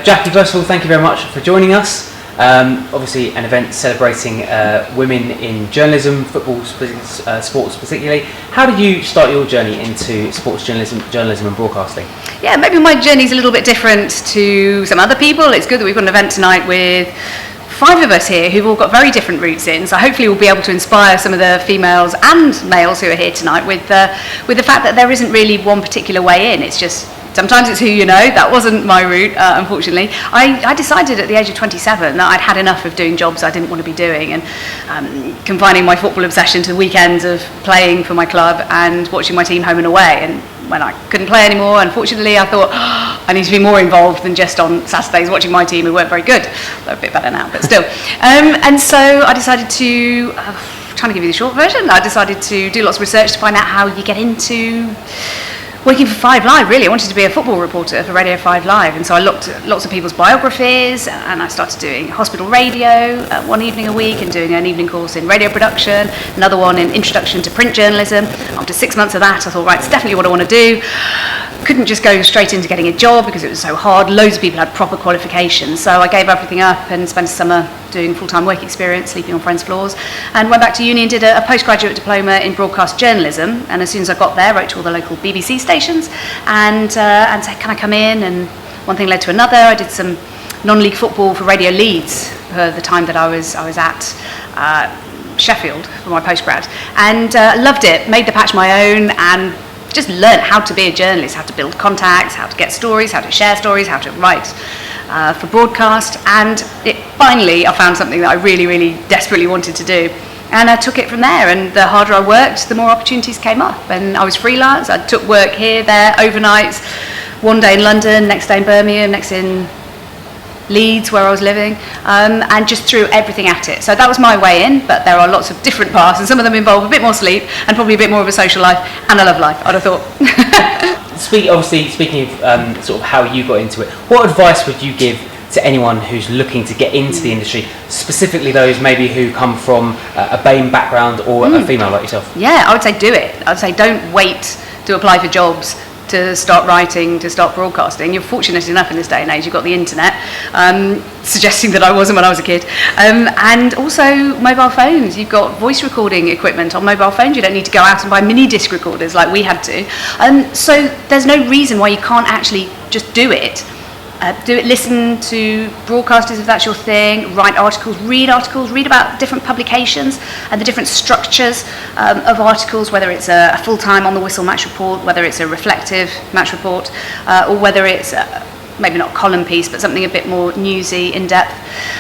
Jacqui, first of all, thank you very much for joining us. Obviously an event celebrating women in journalism, football, sports particularly. How did you start your journey into sports journalism and broadcasting? Yeah, maybe my journey's a little bit different to some other people. It's good that we've got an event tonight with 5 of us here who've all got very different routes in, so hopefully we'll be able to inspire some of the females and males who are here tonight with the fact that there isn't really one particular way in. It's just sometimes it's who you know. That wasn't my route, unfortunately. I decided at the age of 27 that I'd had enough of doing jobs I didn't want to be doing, and confining my football obsession to the weekends of playing for my club and watching my team home and away. And when I couldn't play anymore, unfortunately, I thought, I need to be more involved than just on Saturdays watching my team who weren't very good. They're a bit better now, but still. And so I decided to, trying to give you the short version, I decided to do lots of research to find out how you get into working for 5 Live, really. I wanted to be a football reporter for Radio 5 Live, and so I looked at lots of people's biographies, and I started doing hospital radio one evening a week, and doing an evening course in radio production, another one in introduction to print journalism. After 6 months of that, I thought, right, it's definitely what I want to do. Couldn't just go straight into getting a job because it was so hard. Loads of people had proper qualifications, so I gave everything up and spent a summer doing full-time work experience, sleeping on friends' floors, and went back to uni and did a postgraduate diploma in broadcast journalism. And as soon as I got there, I wrote to all the local BBC stations and said, can I come in? And one thing led to another. I did some non-league football for Radio Leeds for the time that I was at Sheffield for my postgrad, and loved it. Made the patch my own and just learnt how to be a journalist, how to build contacts, how to get stories, how to share stories, how to write for broadcast. And finally I found something that I really, really desperately wanted to do, and I took it from there. And the harder I worked, the more opportunities came up, and I was freelance. I took work here, there, overnights, one day in London, next day in Birmingham, next in Leeds where I was living, and just threw everything at it. So that was my way in, but there are lots of different paths, and some of them involve a bit more sleep and probably a bit more of a social life and a love life, I'd have thought. Speaking of sort of how you got into it, what advice would you give to anyone who's looking to get into the industry, specifically those maybe who come from a BAME background or a female like yourself? Yeah, I would say do it. I'd say don't wait to apply for jobs, to start writing, to start broadcasting. You're fortunate enough in this day and age, you've got the internet, suggesting that I wasn't when I was a kid, and also mobile phones. You've got voice recording equipment on mobile phones. You don't need to go out and buy mini disc recorders like we had to, so there's no reason why you can't actually just do it. Listen to broadcasters if that's your thing, write articles, read about different publications and the different structures of articles, whether it's a full-time on the whistle match report, whether it's a reflective match report, or whether it's maybe not a column piece, but something a bit more newsy, in-depth.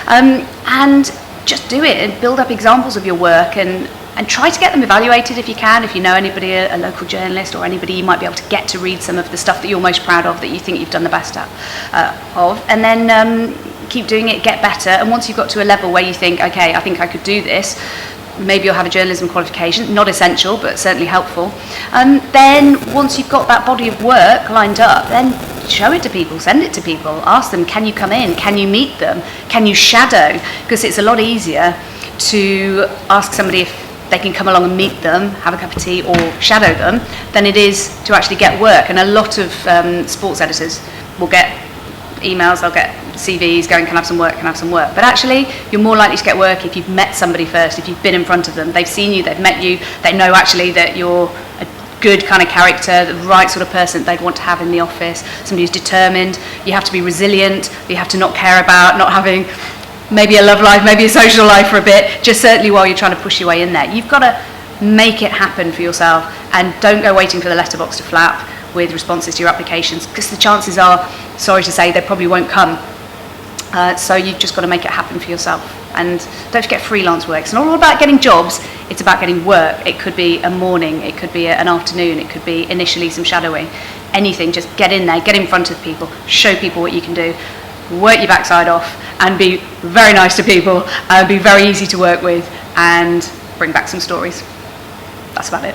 And just do it and build up examples of your work, and try to get them evaluated if you can. If you know anybody, a local journalist or anybody, you might be able to get to read some of the stuff that you're most proud of, that you think you've done the best of. And then keep doing it, get better. And once you've got to a level where you think, okay, I think I could do this, maybe you'll have a journalism qualification, not essential, but certainly helpful. Then once you've got that body of work lined up, then show it to people, send it to people, ask them, can you come in? Can you meet them? Can you shadow? Because it's a lot easier to ask somebody if they can come along and meet them, have a cup of tea or shadow them, than it is to actually get work. And a lot of sports editors will get emails, they'll get CVs going, can I have some work, can I have some work. But actually, you're more likely to get work if you've met somebody first, if you've been in front of them, they've seen you, they've met you, they know actually that you're a good kind of character, the right sort of person they'd want to have in the office, somebody who's determined. You have to be resilient, you have to not care about not having maybe a love life, maybe a social life for a bit, just certainly while you're trying to push your way in there. You've got to make it happen for yourself, and don't go waiting for the letterbox to flap with responses to your applications, because the chances are, sorry to say, they probably won't come. So you've just got to make it happen for yourself. And don't forget freelance work. It's not all about getting jobs, it's about getting work. It could be a morning, it could be an afternoon, it could be initially some shadowing. Anything, just get in there, get in front of people, show people what you can do, work your backside off, and be very nice to people, be very easy to work with, and bring back some stories. That's about it.